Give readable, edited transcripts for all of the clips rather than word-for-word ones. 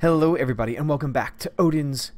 Hello everybody and welcome back to Odin's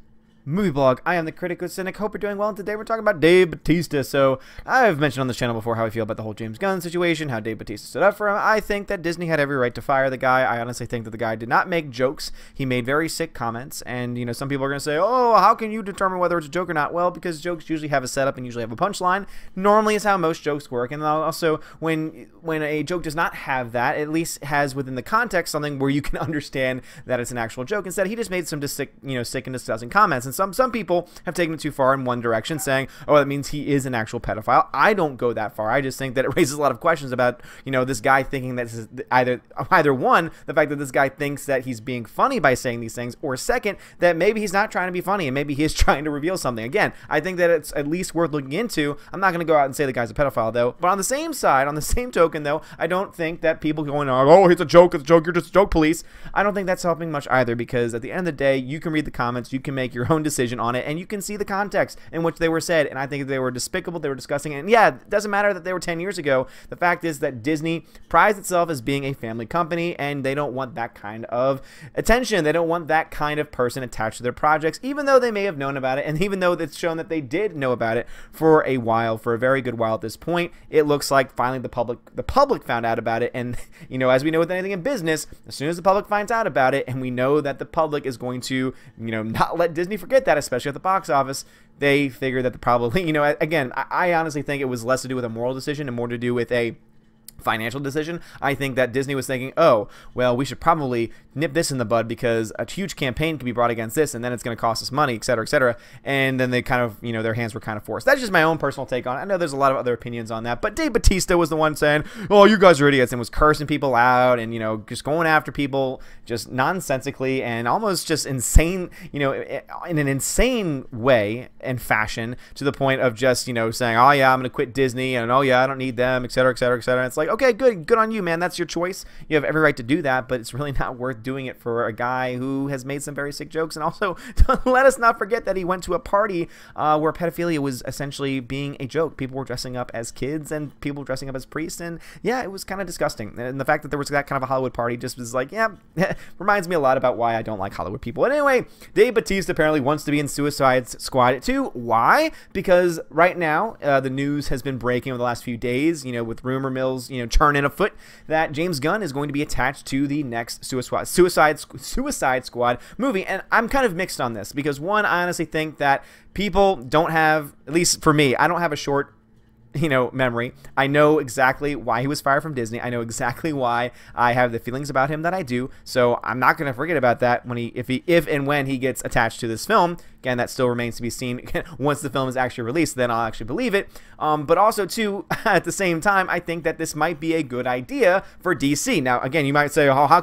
movie blog. I am the Critical Cynic. Hope you're doing well, and today we're talking about Dave Bautista. So I've mentioned on this channel before how I feel about the whole James Gunn situation, how Dave Bautista stood up for him. I think that Disney had every right to fire the guy. I honestly think that the guy did not make jokes. He made very sick comments, and you know, some people are going to say, oh, how can you determine whether it's a joke or not? Well, because jokes usually have a setup and usually have a punchline. Normally is how most jokes work, and also when a joke does not have that, it at least has within the context something where you can understand that it's an actual joke. Instead, he just made some sick and disgusting comments, and some people have taken it too far in one direction, saying, oh, that means he is an actual pedophile. I don't go that far. I just think that it raises a lot of questions about, this guy thinking that this is either one, the fact that this guy thinks that he's being funny by saying these things, or second, that maybe he's not trying to be funny and maybe he is trying to reveal something. Again, I think that it's at least worth looking into. I'm not going to go out and say the guy's a pedophile, though. But on the same side, on the same token, though, I don't think that people going, oh, it's a joke, you're just a joke police. I don't think that's helping much either, because at the end of the day, you can read the comments, you can make your own decision on it, and you can see the context in which they were said, and I think they were despicable, they were disgusting, and yeah, it doesn't matter that they were 10 years ago. The fact is that Disney prides itself as being a family company, and they don't want that kind of attention. They don't want that kind of person attached to their projects, even though they may have known about it, and even though it's shown that they did know about it for a while, for a very good while at this point. It looks like finally the public found out about it, and as we know with anything in business, as soon as the public finds out about it, and we know that the public is going to not let Disney forget that, especially at the box office, they figure that probably, again, I honestly think it was less to do with a moral decision and more to do with a financial decision. I think that Disney was thinking, oh, well, we should probably nip this in the bud because a huge campaign can be brought against this, and then it's going to cost us money, et cetera, et cetera. And then they kind of, their hands were kind of forced. That's just my own personal take on it. I know there's a lot of other opinions on that, but Dave Bautista was the one saying, oh, you guys are idiots, and was cursing people out and, just going after people just nonsensically and almost just insane, in an insane way and fashion, to the point of just, saying, oh, yeah, I'm going to quit Disney, and oh, yeah, I don't need them, et cetera, et cetera, et cetera. And it's like, okay, good on you, man. That's your choice. You have every right to do that, but it's really not worth doing it for a guy who has made some very sick jokes. And also, let us not forget that he went to a party where pedophilia was essentially being a joke. People were dressing up as kids and people were dressing up as priests, and yeah, it was kind of disgusting. And the fact that there was that kind of a Hollywood party just was like, yeah, reminds me a lot about why I don't like Hollywood people. And anyway, Dave Bautista apparently wants to be in Suicide Squad 2. Why? Because right now, the news has been breaking over the last few days, with rumor mills, churning afoot, that James Gunn is going to be attached to the next Suicide Squad movie. And I'm kind of mixed on this because, one, I honestly think that people don't have, at least for me, I don't have a short memory. I know exactly why he was fired from Disney. I know exactly why I have the feelings about him that I do. So I'm not going to forget about that when if and when he gets attached to this film. Again, that still remains to be seen. Once the film is actually released, then I'll actually believe it. But also, too, at the same time, I think that this might be a good idea for DC. Now, again, you might say, oh, how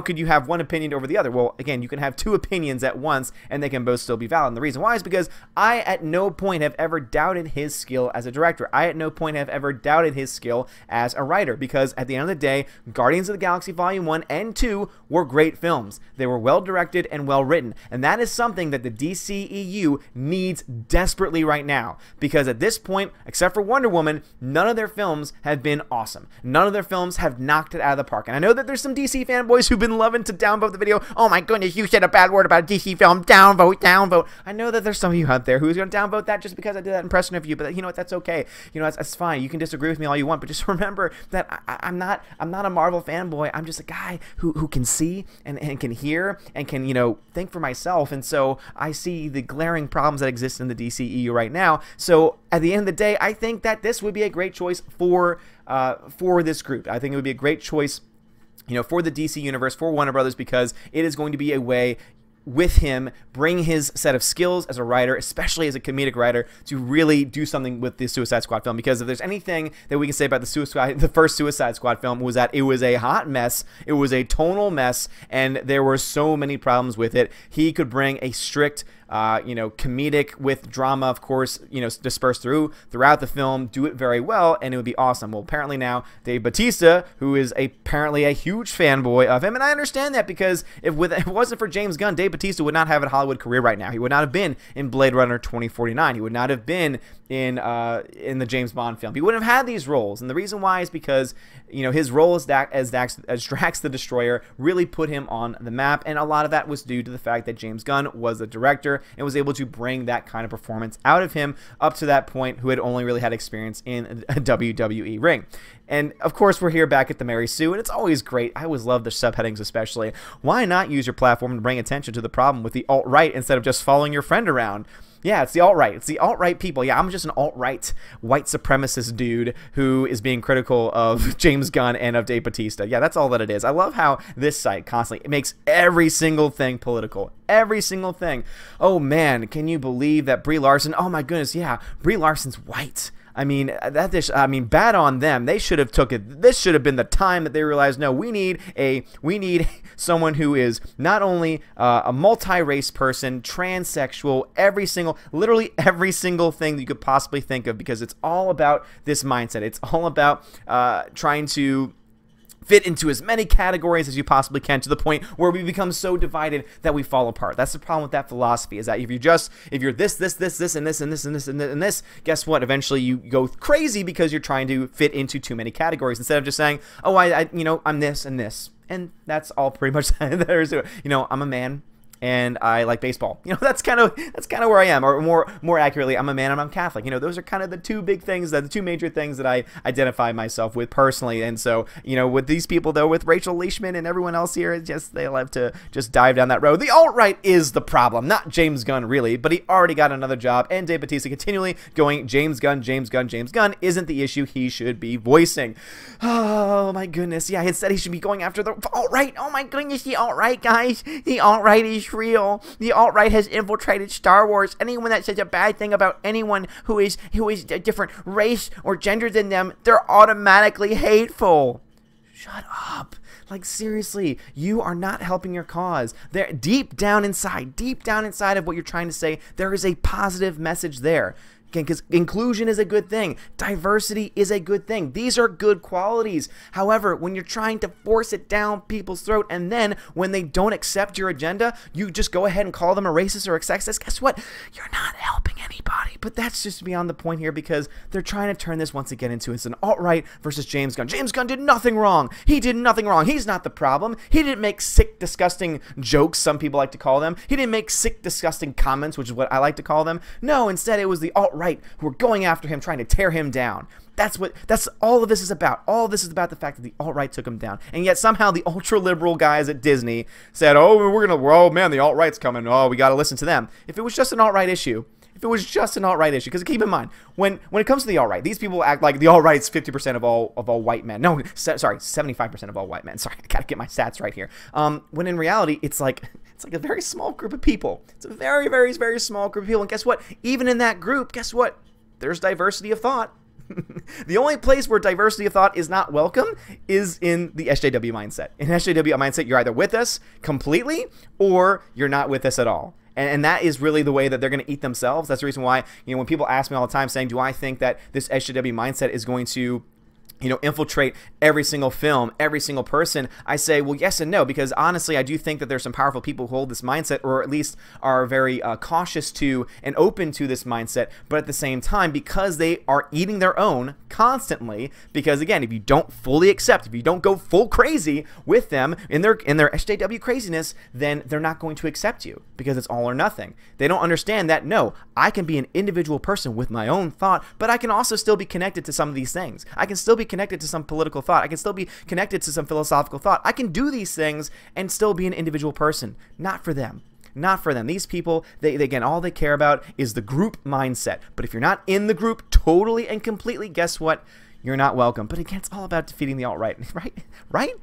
could you have one opinion over the other? Well, again, you can have two opinions at once, and they can both still be valid. And the reason why is because I, at no point, have ever doubted his skill as a director. I, at no point, have ever doubted his skill as a writer, because at the end of the day, Guardians of the Galaxy Volume 1 and 2 were great films. They were well-directed and well-written, and that is something that the DCEU needs desperately right now, because at this point, except for Wonder Woman, none of their films have been awesome. None of their films have knocked it out of the park. And I know that there's some DC fanboys who've been loving to downvote the video. Oh my goodness, you said a bad word about a DC film. Downvote, downvote. I know that there's some of you out there who's going to downvote that just because I did that impression of you, but you know what, that's okay. That's fine. You can disagree with me all you want, but just remember that I'm not a Marvel fanboy. I'm just a guy who can see and can hear and can, think for myself. And so I see the glaring problems that exist in the DCEU right now. So at the end of the day, I think that this would be a great choice for this group. I think it would be a great choice, for the DC universe, for Warner Brothers, because it is going to be a way with him bring his set of skills as a writer, especially as a comedic writer, to really do something with the Suicide Squad film. Because if there's anything that we can say about the first Suicide Squad film, was that it was a hot mess, it was a tonal mess, and there were so many problems with it. He could bring a strict comedic with drama, of course, dispersed throughout the film, do it very well, and it would be awesome. Well, apparently now Dave Bautista, who is apparently a huge fanboy of him, and I understand that, because if it wasn't for James Gunn, Dave Bautista would not have a Hollywood career right now. He would not have been in Blade Runner 2049. He would not have been in the James Bond film. He wouldn't have had these roles, and the reason why is because, you know, his role as Drax the Destroyer really put him on the map, and a lot of that was due to the fact that James Gunn was the director and was able to bring that kind of performance out of him up to that point, who had only really had experience in a WWE ring. And of course, we're here back at the Mary Sue, and it's always great. I always love the subheadings, especially. Why not use your platform to bring attention to the problem with the alt-right instead of just following your friend around? Yeah, it's the alt-right. It's the alt-right people. Yeah, I'm just an alt-right white supremacist dude who is being critical of James Gunn and of Dave Bautista. Yeah, that's all that it is. I love how this site constantly, it makes every single thing political. Every single thing. Oh, man, can you believe that Brie Larson? Oh, my goodness, yeah, Brie Larson's white. I mean, bad on them. They should have took it. This should have been the time that they realized, no, we need someone who is not only a multi-race person, transsexual, literally every single thing that you could possibly think of, because it's all about this mindset. It's all about trying to fit into as many categories as you possibly can, to the point where we become so divided that we fall apart. That's the problem with that philosophy, is that if you're this, and this, and this, guess what? Eventually you go crazy because you're trying to fit into too many categories, instead of just saying, oh, I'm this and this. And that's all pretty much there is to it. You know, I'm a man and I like baseball. You know, that's kind of where I am. Or more accurately, I'm a man and I'm Catholic. You know, those are kind of the two major things that I identify myself with personally. And so, you know, with these people though, with Rachel Leishman and everyone else here, it's just, they love to just dive down that road. The alt-right is the problem, not James Gunn really, but he already got another job, and Dave Bautista continually going, James Gunn isn't the issue he should be voicing. Oh my goodness. Yeah, he said he should be going after the alt-right. Oh my goodness, the alt-right, guys. The alt-right is real. The alt-right has infiltrated Star Wars. Anyone that says a bad thing about anyone who is a different race or gender than them, they're automatically hateful. Shut up. Like, seriously, you are not helping your cause. There, deep down inside of what you're trying to say, there is a positive message there. Because inclusion is a good thing. Diversity is a good thing. These are good qualities. However, when you're trying to force it down people's throat, and then when they don't accept your agenda, you just go ahead and call them a racist or a sexist, guess what? You're not helping anybody. But that's just beyond the point here, because they're trying to turn this once again into it's an alt-right versus James Gunn. James Gunn did nothing wrong. He did nothing wrong. He's not the problem. He didn't make sick, disgusting jokes, some people like to call them. He didn't make sick, disgusting comments, which is what I like to call them. No, instead it was the alt-right who are going after him, trying to tear him down. That's all of this is about. All of this is about the fact that the alt-right took him down. And yet somehow the ultra-liberal guys at Disney said, oh man, the alt-right's coming. Oh, we got to listen to them. If it was just an alt-right issue, because keep in mind, when it comes to the alt-right, these people act like the alt-right's 50% of all white men. No, sorry, 75% of all white men. Sorry, I gotta get my stats right here. When in reality, it's like a very small group of people. It's a very, very, very small group of people. And guess what? Even in that group, guess what? There's diversity of thought. The only place where diversity of thought is not welcome is in the SJW mindset. In SJW mindset, you're either with us completely or you're not with us at all. And that is really the way that they're going to eat themselves. That's the reason why, you know, when people ask me all the time saying, do I think that this SJW mindset is going to, you know, infiltrate every single film, every single person, I say, well, yes and no, because honestly, I do think that there's some powerful people who hold this mindset, or at least are very cautious to and open to this mindset, but at the same time, because they are eating their own constantly, because again, if you don't fully accept, if you don't go full crazy with them in their SJW craziness, then they're not going to accept you, because it's all or nothing. They don't understand that, no, I can be an individual person with my own thought, but I can also still be connected to some of these things. I can still be connected to some political thought. I can still be connected to some philosophical thought. I can do these things and still be an individual person. Not for them. Not for them. These people, they again, all they care about is the group mindset. But if you're not in the group totally and completely, guess what? You're not welcome. But again, it's all about defeating the alt-right, right?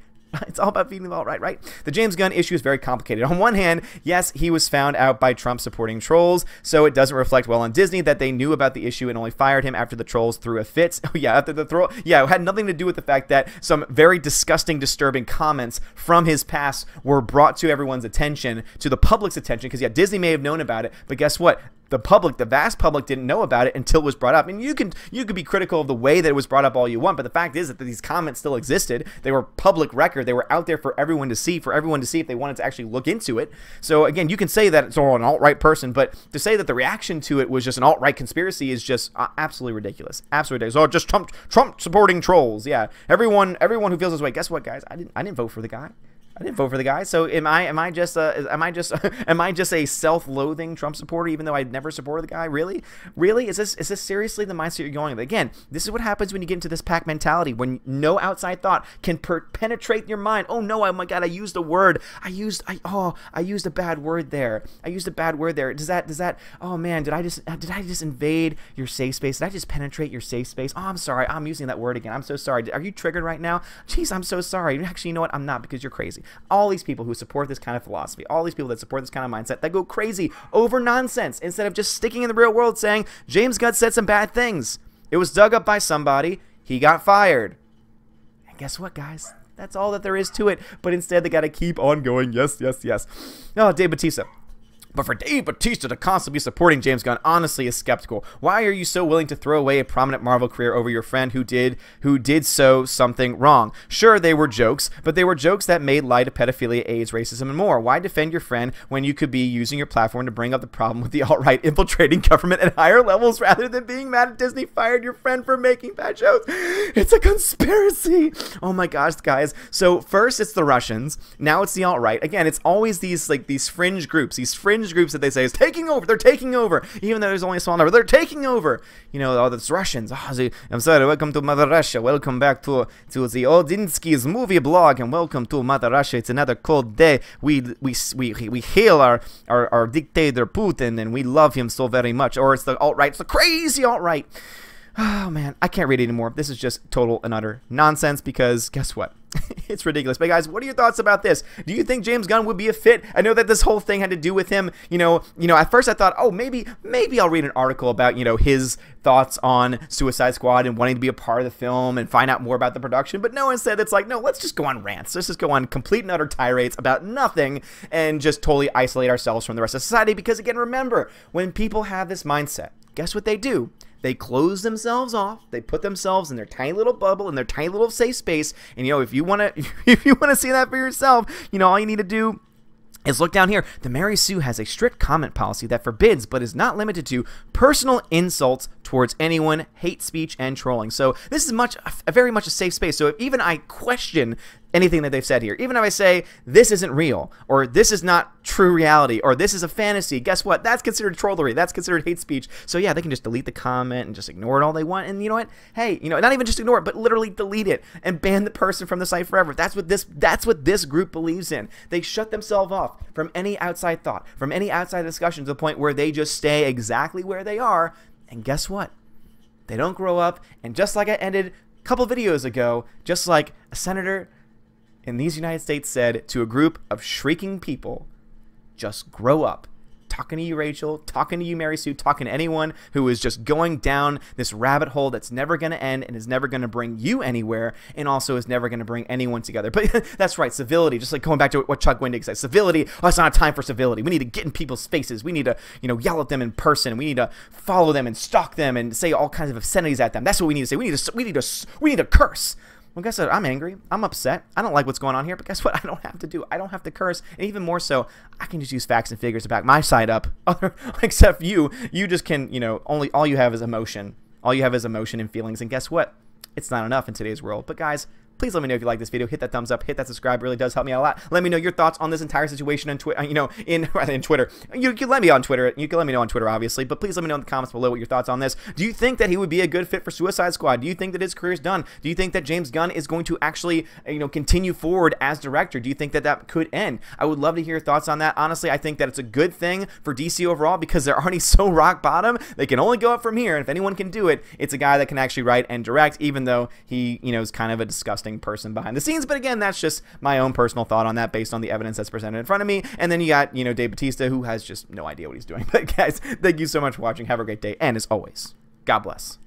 It's all about feeding the alt-right, right? The James Gunn issue is very complicated. On one hand, yes, he was found out by Trump supporting trolls, so it doesn't reflect well on Disney that they knew about the issue and only fired him after the trolls threw a fit. Oh yeah, after the throw. Yeah, it had nothing to do with the fact that some very disgusting, disturbing comments from his past were brought to everyone's attention, to the public's attention, because yeah, Disney may have known about it, but guess what? the public, the vast public, didn't know about it until it was brought up. And you could be critical of the way that it was brought up all you want, but the fact is that these comments still existed. They were public record. They were out there for everyone to see, if they wanted to actually look into it. So again, you can say that it's all an alt-right person, but to say that the reaction to it was just an alt-right conspiracy is just absolutely ridiculous. Absolutely ridiculous. Oh, just Trump supporting trolls. Yeah, everyone who feels this way. Guess what, guys? I didn't vote for the guy. I didn't vote for the guy. So am I just a self-loathing Trump supporter, even though I'd never supported the guy? Really? Is this seriously the mindset you're going with? Again, this is what happens when you get into this pack mentality, when no outside thought can penetrate your mind. Oh no, oh my God, I used a word. I used a bad word there. Does that oh man, did I just invade your safe space? Did I just penetrate your safe space? Oh, I'm sorry. I'm using that word again. I'm so sorry. Are you triggered right now? Jeez, I'm so sorry. Actually, you know what? I'm not, because you're crazy. All these people who support this kind of philosophy, all these people that support this kind of mindset, that go crazy over nonsense instead of just sticking in the real world saying, James Gunn said some bad things. It was dug up by somebody. He got fired. And guess what, guys? That's all that there is to it. But instead, they got to keep on going. Yes, yes, yes. Oh, Dave Bautista. But for Dave Bautista to constantly be supporting James Gunn honestly is skeptical. Why are you so willing to throw away a prominent Marvel career over your friend who did something wrong? Sure, they were jokes, but they were jokes that made light of pedophilia, AIDS, racism, and more. Why defend your friend when you could be using your platform to bring up the problem with the alt-right infiltrating government at higher levels rather than being mad at Disney fired your friend for making bad jokes? It's a conspiracy. Oh my gosh, guys. So first it's the Russians, now it's the alt-right. Again, it's always these fringe groups, that they say is taking over. They're taking over, even though there's only a small number. They're taking over. You know, all these Russians. Oh, I'm sorry. Welcome to Mother Russia. Welcome back to the Odinsky's movie blog, and welcome to Mother Russia. It's another cold day. We hail our dictator Putin, and we love him so very much. Or it's the alt-right. It's the crazy alt-right. Oh man, I can't read it anymore. This is just total and utter nonsense, because guess what? It's ridiculous. But guys, what are your thoughts about this? Do you think James Gunn would be a fit? I know that this whole thing had to do with him, you know, at first I thought, oh, maybe I'll read an article about, you know, his thoughts on Suicide Squad and wanting to be a part of the film and find out more about the production. But no, instead it's like, no, let's just go on rants. Let's just go on complete and utter tirades about nothing and just totally isolate ourselves from the rest of society. Because again, remember, when people have this mindset, guess what they do? They close themselves off. They put themselves in their tiny little bubble, in their tiny little safe space. And you know, if you want to see that for yourself, you know, all you need to do is look down here. The Mary Sue has a strict comment policy that forbids, but is not limited to, personal insults towards anyone, hate speech, and trolling. So this is very much a safe space. So if even I question anything that they've said here, even if I say this isn't real, or this is not true reality, or this is a fantasy, guess what? That's considered trollery. That's considered hate speech. So yeah, they can just delete the comment and just ignore it all they want. And you know what? Hey, you know, not even just ignore it, but literally delete it and ban the person from the site forever. That's what this group believes in. They shut themselves off from any outside thought, from any outside discussion, to the point where they just stay exactly where they are. And guess what? They don't grow up. And just like I ended a couple videos ago, just like a senator in these United States said to a group of shrieking people, just grow up. Talking to you, Rachel, talking to you, Mary Sue, talking to anyone who is just going down this rabbit hole that's never going to end and is never going to bring you anywhere, and also is never going to bring anyone together. But that's right, civility, just like going back to what Chuck Wendig said, civility, oh, it's not time for civility. We need to get in people's faces. We need to, you know, yell at them in person. We need to follow them and stalk them and say all kinds of obscenities at them. That's what we need to say. We need to curse. Well, guess what? I'm angry. I'm upset. I don't like what's going on here, but guess what? I don't have to do. I don't have to curse. And even more so, I can just use facts and figures to back my side up. Except you just can, you know, all you have is emotion. All you have is emotion and feelings. And guess what? It's not enough in today's world. But guys, please let me know if you like this video. Hit that thumbs up. Hit that subscribe. It really does help me out a lot. Let me know your thoughts on this entire situation on Twitter. You know, in Twitter. You can let me on Twitter. You can let me know on Twitter, obviously. But please let me know in the comments below what your thoughts on this. Do you think that he would be a good fit for Suicide Squad? Do you think that his career is done? Do you think that James Gunn is going to actually, you know, continue forward as director? Do you think that that could end? I would love to hear your thoughts on that. Honestly, I think that it's a good thing for DC overall, because they're already so rock bottom. They can only go up from here. And if anyone can do it, it's a guy that can actually write and direct, even though he, you know, is kind of a disgusting person behind the scenes. But again, that's just my own personal thought on that based on the evidence that's presented in front of me. And then you got, you know, Dave Bautista, who has just no idea what he's doing. But guys, thank you so much for watching. Have a great day. And as always, God bless.